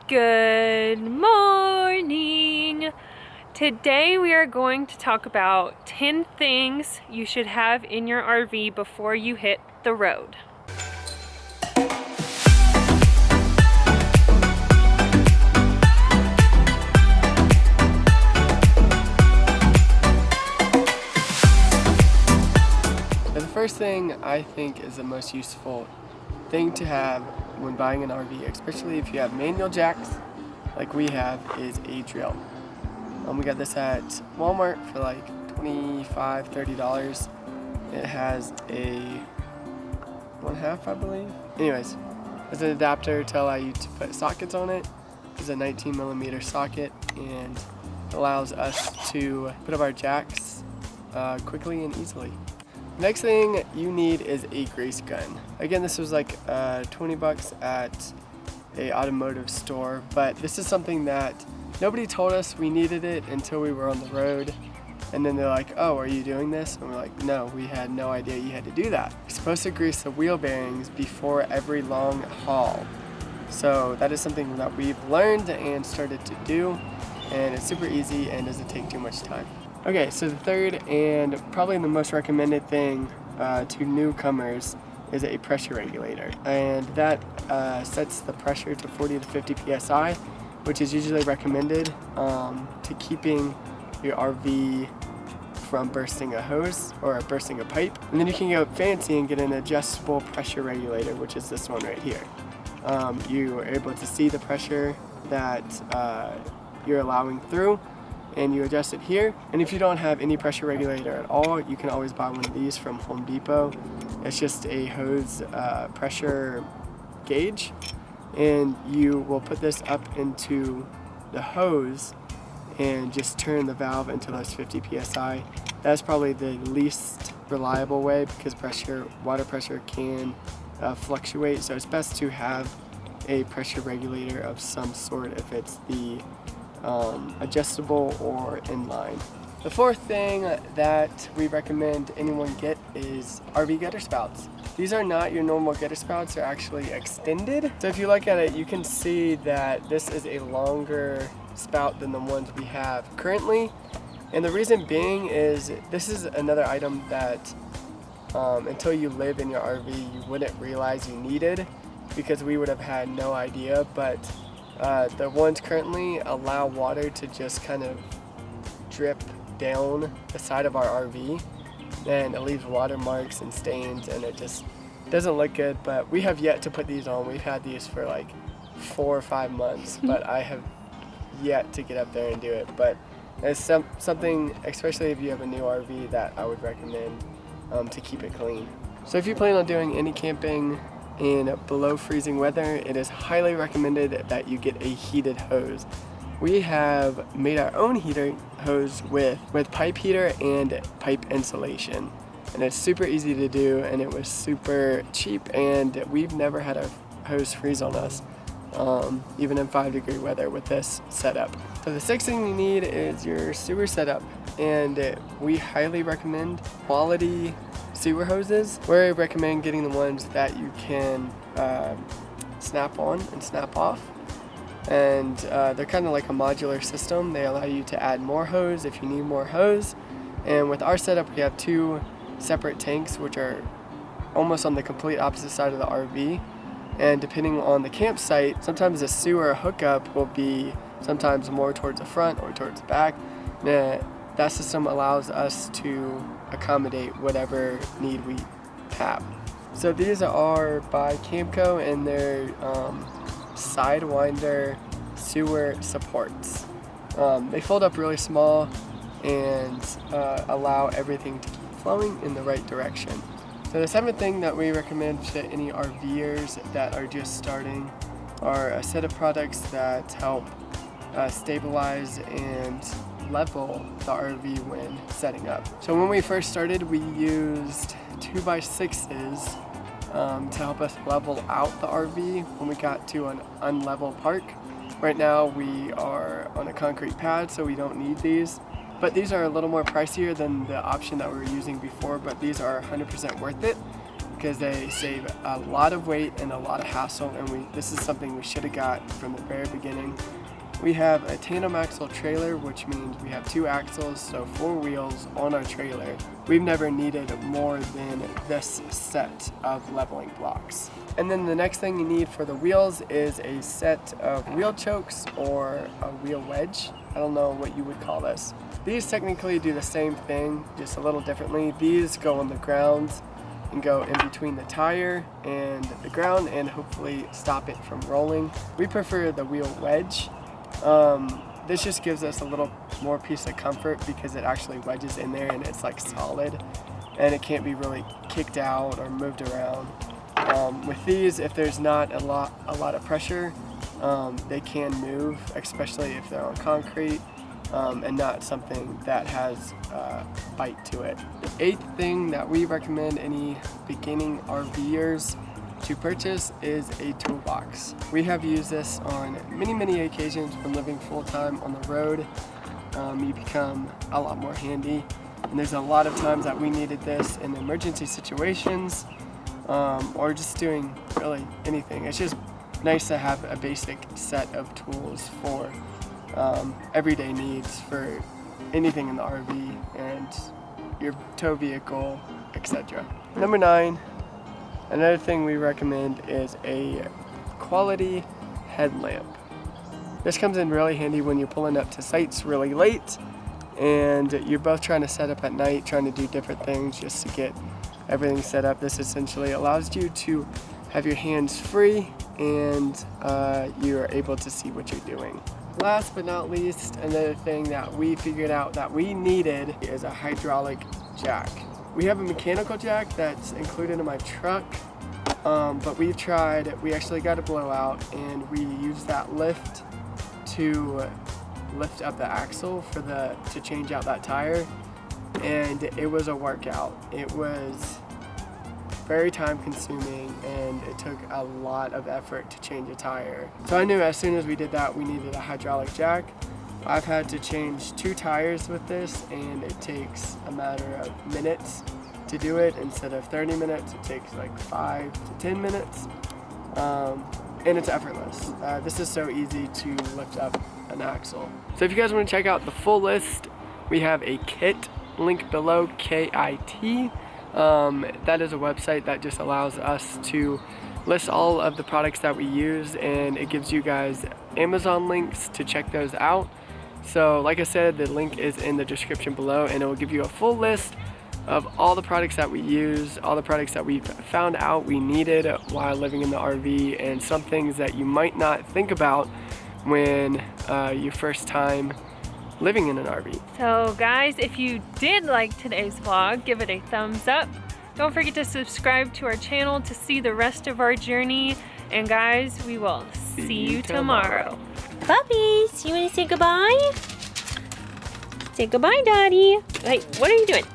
Good morning! Today we are going to talk about 10 things you should have in your RV before you hit the road. So the first thing I think is the most useful thing to have when buying an RV, especially if you have manual jacks like we have, is a drill. We got this at Walmart for like $25–30. It has a 1/2, I believe. Anyways, it's an adapter to allow you to put sockets on it. It's a 19mm socket and allows us to put up our jacks quickly and easily. Next thing you need is a grease gun. Again, this was like 20 bucks at a automotive store, but this is something that nobody told us we needed it until we were on the road. And then they're like, oh, are you doing this? And we're like, no, we had no idea you had to do that. You're supposed to grease the wheel bearings before every long haul. So that is something that we've learned and started to do, and it's super easy and doesn't take too much time. Okay, so the third and probably the most recommended thing to newcomers is a pressure regulator, and that sets the pressure to 40 to 50 psi, which is usually recommended to keeping your RV from bursting a hose or bursting a pipe. And then you can go fancy and get an adjustable pressure regulator, which is this one right here. You are able to see the pressure that you're allowing through, and you adjust it here. And if you don't have any pressure regulator at all, you can always buy one of these from Home Depot. It's just a hose pressure gauge, and you will put this up into the hose and just turn the valve until it's 50 psi. That's probably the least reliable way because water pressure can fluctuate, so it's best to have a pressure regulator of some sort if it's the adjustable or inline. The fourth thing that we recommend anyone get is RV gutter spouts. These are not your normal gutter spouts, they're actually extended. So if you look at it, you can see that this is a longer spout than the ones we have currently. And the reason being is this is another item that until you live in your RV, you wouldn't realize you needed, because we would have had no idea, but the ones currently allow water to just kind of drip down the side of our RV, and it leaves watermarks and stains, and it just doesn't look good. But we have yet to put these on. We've had these for like 4 or 5 months, but I have yet to get up there and do it. But it's something, especially if you have a new RV, that I would recommend to keep it clean. So if you plan on doing any camping in below freezing weather, it is highly recommended that you get a heated hose. We have made our own heater hose with pipe heater and pipe insulation, and it's super easy to do, and it was super cheap, and we've never had a hose freeze on us, even in 5-degree weather with this setup. So the sixth thing you need is your sewer setup, and we highly recommend quality sewer hoses. We recommend getting the ones that you can snap on and snap off, and they're kind of like a modular system. They allow you to add more hose if you need more hose. And with our setup, we have 2 separate tanks, which are almost on the complete opposite side of the RV, and depending on the campsite, sometimes the sewer hookup will be sometimes more towards the front or towards the back. That system allows us to accommodate whatever need we have. So these are by Camco, and they're Sidewinder sewer supports. They fold up really small and allow everything to keep flowing in the right direction. So the seventh thing that we recommend to any RVers that are just starting are a set of products that help stabilize and level the RV when setting up. So when we first started, we used 2x6s to help us level out the RV when we got to an unlevel park. Right now we are on a concrete pad, so we don't need these. But these are a little more pricier than the option that we were using before, but these are 100% worth it. because they save a lot of weight and a lot of hassle, and this is something we should have got from the very beginning. We have a tandem axle trailer, which means we have 2 axles, so 4 wheels on our trailer. We've never needed more than this set of leveling blocks. And then the next thing you need for the wheels is a set of wheel chokes or a wheel wedge. I don't know what you would call this. These technically do the same thing, just a little differently. These go on the ground and go in between the tire and the ground and hopefully stop it from rolling. We prefer the wheel wedge. This just gives us a little more piece of comfort because it actually wedges in there and it's like solid and it can't be really kicked out or moved around. With these, if there's not a lot of pressure, they can move, especially if they're on concrete and not something that has bite to it. The 8th thing that we recommend any beginning RVers to purchase is a toolbox. We have used this on many occasions when living full-time on the road. You become a lot more handy, and there's a lot of times that we needed this in emergency situations or just doing really anything. It's just nice to have a basic set of tools for everyday needs for anything in the RV and your tow vehicle, etc. Number 9, another thing we recommend is a quality headlamp. This comes in really handy when you're pulling up to sites really late and you're both trying to set up at night, trying to do different things just to get everything set up. This essentially allows you to have your hands free and you are able to see what you're doing. Last but not least, another thing that we figured out that we needed is a hydraulic jack. We have a mechanical jack that's included in my truck, but we actually got a blowout and we used that lift to lift up the axle to change out that tire, and it was a workout. It was very time consuming and it took a lot of effort to change a tire. So I knew as soon as we did that we needed a hydraulic jack. I've had to change 2 tires with this and it takes a matter of minutes to do it. Instead of 30 minutes, it takes like 5 to 10 minutes. And it's effortless. This is so easy to lift up an axle. So if you guys want to check out the full list, we have a kit, link below, KIT. That is a website that just allows us to list all of the products that we use, and it gives you guys Amazon links to check those out. So like I said, the link is in the description below and it will give you a full list of all the products that we use, all the products that we found out we needed while living in the RV, and some things that you might not think about when your first time living in an RV. So guys, if you did like today's vlog, give it a thumbs up. Don't forget to subscribe to our channel to see the rest of our journey. And guys, we will see you tomorrow. Puppies, you want to say goodbye? Say goodbye, Daddy. Hey, what are you doing?